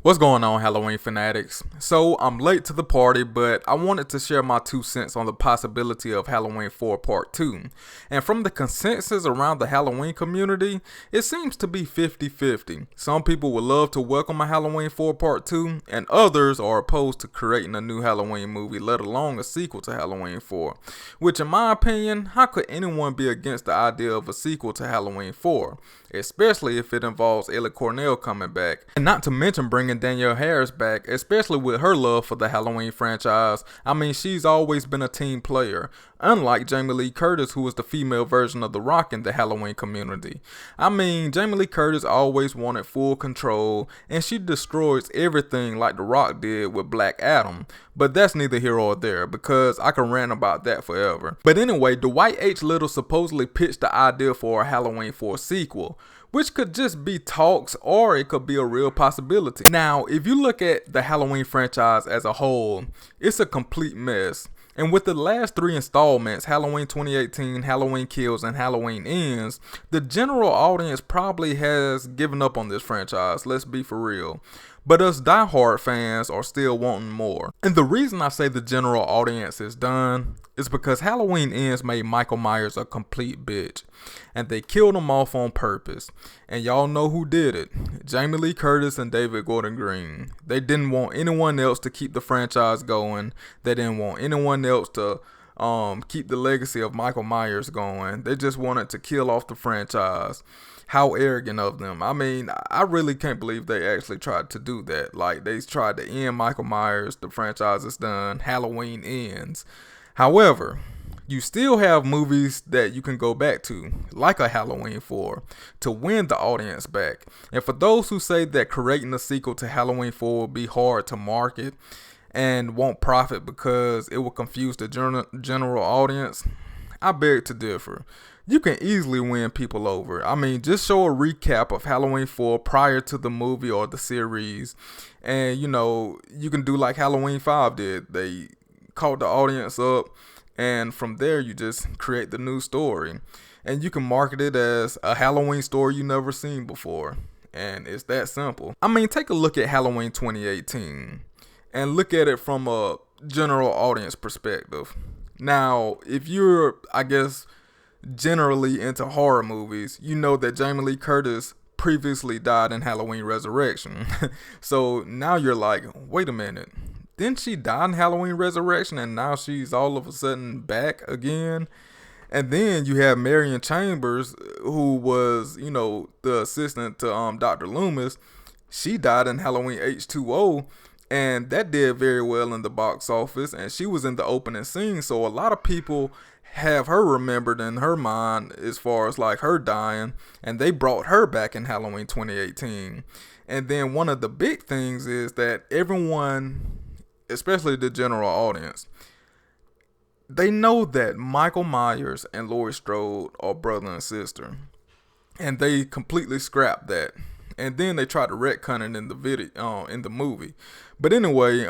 What's going on, Halloween fanatics? So, I'm late to the party, but I wanted to share my 2 cents on the possibility of Halloween 4 Part 2. And from the consensus around the Halloween community, it seems to be 50-50. Some people would love to welcome a Halloween 4 Part 2, and others are opposed to creating a new Halloween movie, let alone a sequel to Halloween 4. Which, in my opinion, how could anyone be against the idea of a sequel to Halloween 4? Especially if it involves Ellie Cornell coming back. And not to mention bringing Danielle Harris back, especially with her love for the Halloween franchise. I mean, she's always been a team player, unlike Jamie Lee Curtis, who was the female version of The Rock in the Halloween community. I mean, Jamie Lee Curtis always wanted full control, and she destroys everything like The Rock did with Black Adam. But that's neither here or there, because I can rant about that forever. But anyway, Dwight H. Little supposedly pitched the idea for a Halloween 4 sequel, which could just be talks or it could be a real possibility. Now, if you look at the Halloween franchise as a whole, it's a complete mess. And with the last 3 installments, Halloween 2018, Halloween Kills, and Halloween Ends, the general audience probably has given up on this franchise, let's be for real. But us diehard fans are still wanting more. And the reason I say the general audience is done is because Halloween Ends made Michael Myers a complete bitch. And they killed him off on purpose. And y'all know who did it. Jamie Lee Curtis and David Gordon Green. They didn't want anyone else to keep the franchise going. They didn't want anyone else to keep the legacy of Michael Myers going. They just wanted to kill off the franchise. How arrogant of them. I mean, I really can't believe they actually tried to do that. Like, they tried to end Michael Myers. The franchise is done. Halloween ends. However, you still have movies that you can go back to, like a Halloween 4, to win the audience back. And for those who say that creating a sequel to Halloween 4 will be hard to market and won't profit because it will confuse the general audience, I beg to differ. You can easily win people over. I mean, just show a recap of Halloween 4 prior to the movie or the series. And, you know, you can do like Halloween 5 did. They caught the audience up. And from there, you just create the new story. And you can market it as a Halloween story you never seen before. And it's that simple. I mean, take a look at Halloween 2018. And look at it from a general audience perspective. Now, if you're, I guess, generally into horror movies, you know that Jamie Lee Curtis previously died in Halloween Resurrection. So now you're like, wait a minute, didn't she die in Halloween Resurrection and now she's all of a sudden back again? And then you have Marion Chambers, who was, you know, the assistant to Dr. Loomis. She died in Halloween H2O, and that did very well in the box office, and she was in the opening scene. So a lot of people have her remembered in her mind as far as like her dying, and they brought her back in Halloween 2018. And then one of the big things is that everyone, especially the general audience, they know that Michael Myers and Laurie Strode are brother and sister, and they completely scrapped that. And then they tried to retcon it in the video, in the movie. But anyway,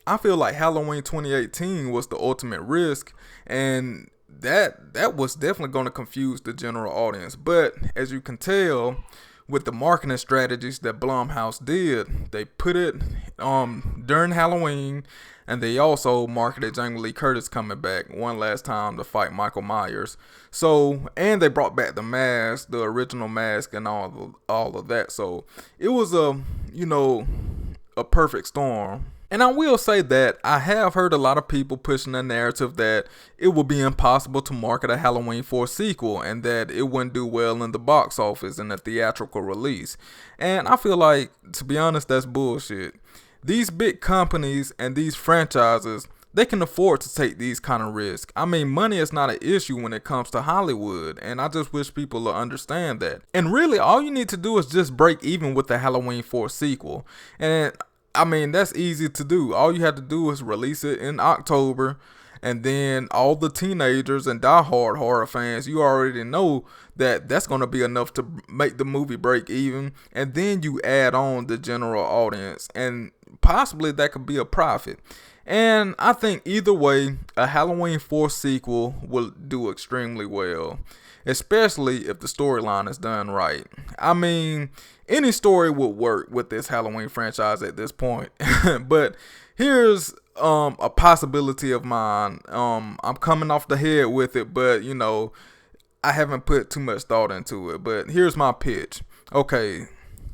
I feel like Halloween 2018 was the ultimate risk, and that was definitely going to confuse the general audience. But as you can tell, with the marketing strategies that Blumhouse did, they put it during Halloween, and they also marketed Jamie Lee Curtis coming back one last time to fight Michael Myers. So, and they brought back the mask, the original mask, and all of that. So it was a perfect storm. And I will say that I have heard a lot of people pushing the narrative that it will be impossible to market a Halloween 4 sequel and that it wouldn't do well in the box office in a theatrical release. And I feel like, to be honest, that's bullshit. These big companies and these franchises, they can afford to take these kind of risks. I mean, money is not an issue when it comes to Hollywood, and I just wish people would understand that. And really, all you need to do is just break even with the Halloween 4 sequel. And I mean, that's easy to do. All you have to do is release it in October, and then all the teenagers and diehard horror fans, you already know that that's going to be enough to make the movie break even. And then you add on the general audience, and possibly that could be a profit. And I think either way, a Halloween 4 sequel will do extremely well, especially if the storyline is done right. I mean, any story would work with this Halloween franchise at this point. But here's a possibility of mine. I'm coming off the head with it, but you know, I haven't put too much thought into it. But here's my pitch. Okay,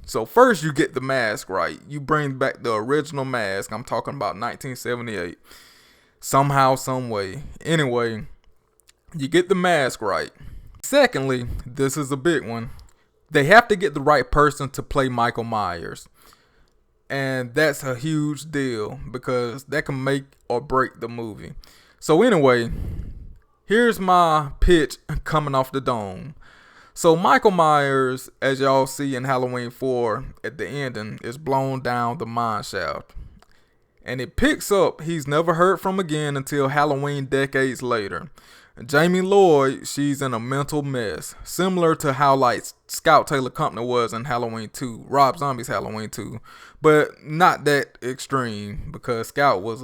so first you get the mask right. You bring back the original mask. I'm talking about 1978. Somehow, some way. Anyway, you get the mask right. Secondly, this is a big one. They have to get the right person to play Michael Myers. And that's a huge deal because that can make or break the movie. So anyway, here's my pitch coming off the dome. So Michael Myers, as y'all see in Halloween 4 at the ending, is blown down the mine shaft. And it picks up he's never heard from again until Halloween decades later. Jamie Lloyd, she's in a mental mess, similar to how like Scout Taylor Company was in Halloween 2, Rob Zombie's Halloween 2, but not that extreme because Scout was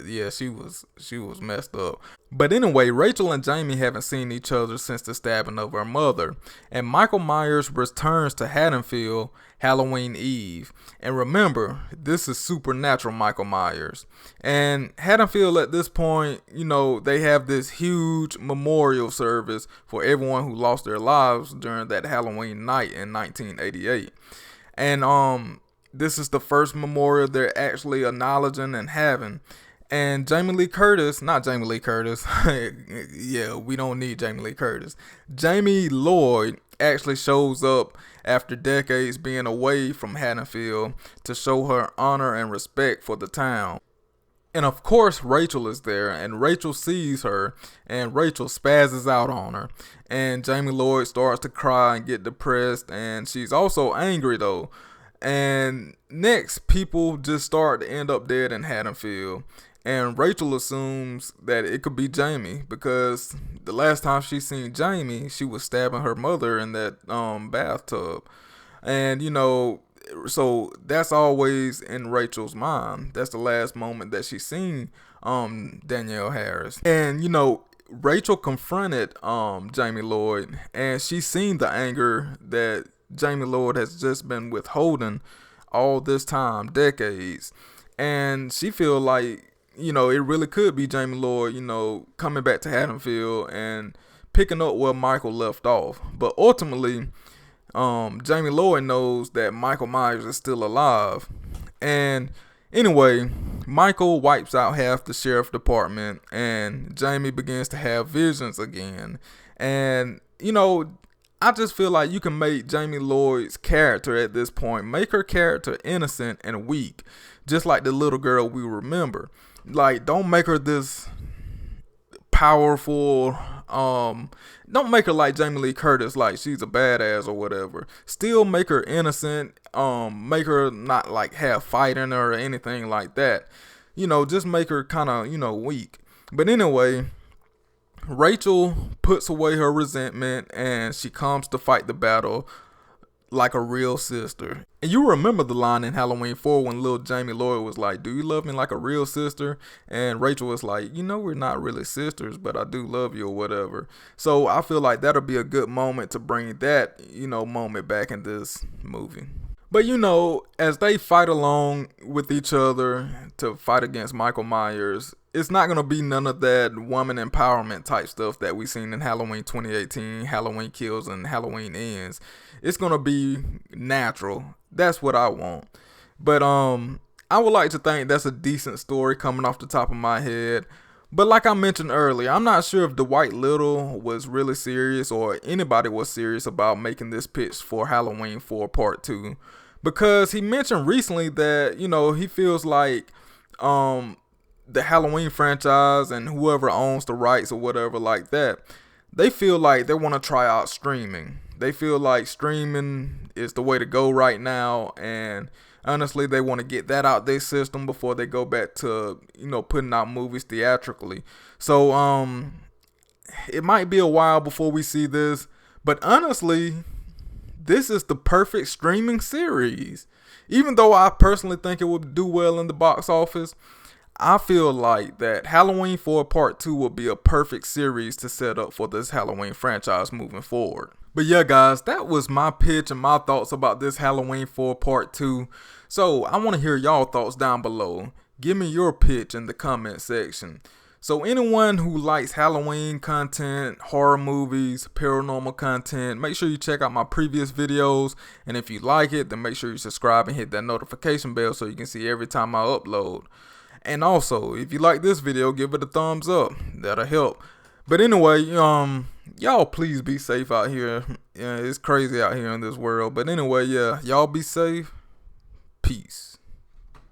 yeah, she was messed up. But anyway, Rachel and Jamie haven't seen each other since the stabbing of her mother, and Michael Myers returns to Haddonfield Halloween Eve. And remember, this is supernatural Michael Myers. And Haddonfield at this point, you know, they have this huge memorial service for everyone who lost their lives during that Halloween night in 1988. And this is the first memorial they're actually acknowledging and having. And Jamie Lee Curtis, not Jamie Lee Curtis, yeah, we don't need Jamie Lee Curtis. Jamie Lloyd actually shows up after decades being away from Haddonfield to show her honor and respect for the town. And of course, Rachel is there, and Rachel sees her, and Rachel spazzes out on her. And Jamie Lloyd starts to cry and get depressed, and she's also angry though. And next, people just start to end up dead in Haddonfield. And Rachel assumes that it could be Jamie because the last time she seen Jamie, she was stabbing her mother in that bathtub. And, you know, so that's always in Rachel's mind. That's the last moment that she seen Danielle Harris. And, you know, Rachel confronted Jamie Lloyd, and she seen the anger that Jamie Lloyd has just been withholding all this time, decades. And she feel like, you know, it really could be Jamie Lloyd, you know, coming back to Haddonfield and picking up where Michael left off. But ultimately, Jamie Lloyd knows that Michael Myers is still alive. And anyway, Michael wipes out half the sheriff department, and Jamie begins to have visions again. And, you know, I just feel like you can make Jamie Lloyd's character at this point, make her character innocent and weak, just like the little girl we remember. Like, don't make her this powerful, don't make her like Jamie Lee Curtis, like she's a badass or whatever. Still make her innocent, make her not like have fight in her or anything like that. You know, just make her kind of, you know, weak. But anyway, Rachel puts away her resentment and she comes to fight the battle like a real sister. And you remember the line in Halloween 4 when little Jamie Lloyd was like, "Do you love me like a real sister?" And Rachel was like, "You know, we're not really sisters, but I do love you," or whatever. So I feel like that'll be a good moment to bring that, you know, moment back in this movie. But, you know, as they fight along with each other to fight against Michael Myers, it's not going to be none of that woman empowerment type stuff that we seen in Halloween 2018, Halloween Kills, and Halloween Ends. It's going to be natural. That's what I want. But I would like to think that's a decent story coming off the top of my head. But like I mentioned earlier, I'm not sure if Dwight Little was really serious or anybody was serious about making this pitch for Halloween 4 Part 2. Because he mentioned recently that, you know, he feels like the Halloween franchise and whoever owns the rights or whatever like that, they feel like they want to try out streaming. They feel like streaming is the way to go right now, and Honestly, they want to get that out their system before they go back to, putting out movies theatrically. So, it might be a while before we see this, but honestly, this is the perfect streaming series. Even though I personally think it would do well in the box office, I feel like that Halloween 4 Part 2 will be a perfect series to set up for this Halloween franchise moving forward. But yeah, guys, that was my pitch and my thoughts about this Halloween 4 Part 2. So I want to hear y'all thoughts down below. Give me your pitch in the comment section. So anyone who likes Halloween content, horror movies, paranormal content, make sure you check out my previous videos. And if you like it, then make sure you subscribe and hit that notification bell so you can see every time I upload. And also, if you like this video, give it a thumbs up. That'll help. But anyway, y'all please be safe out here. Yeah, it's crazy out here in this world. But anyway, yeah, y'all be safe. Peace.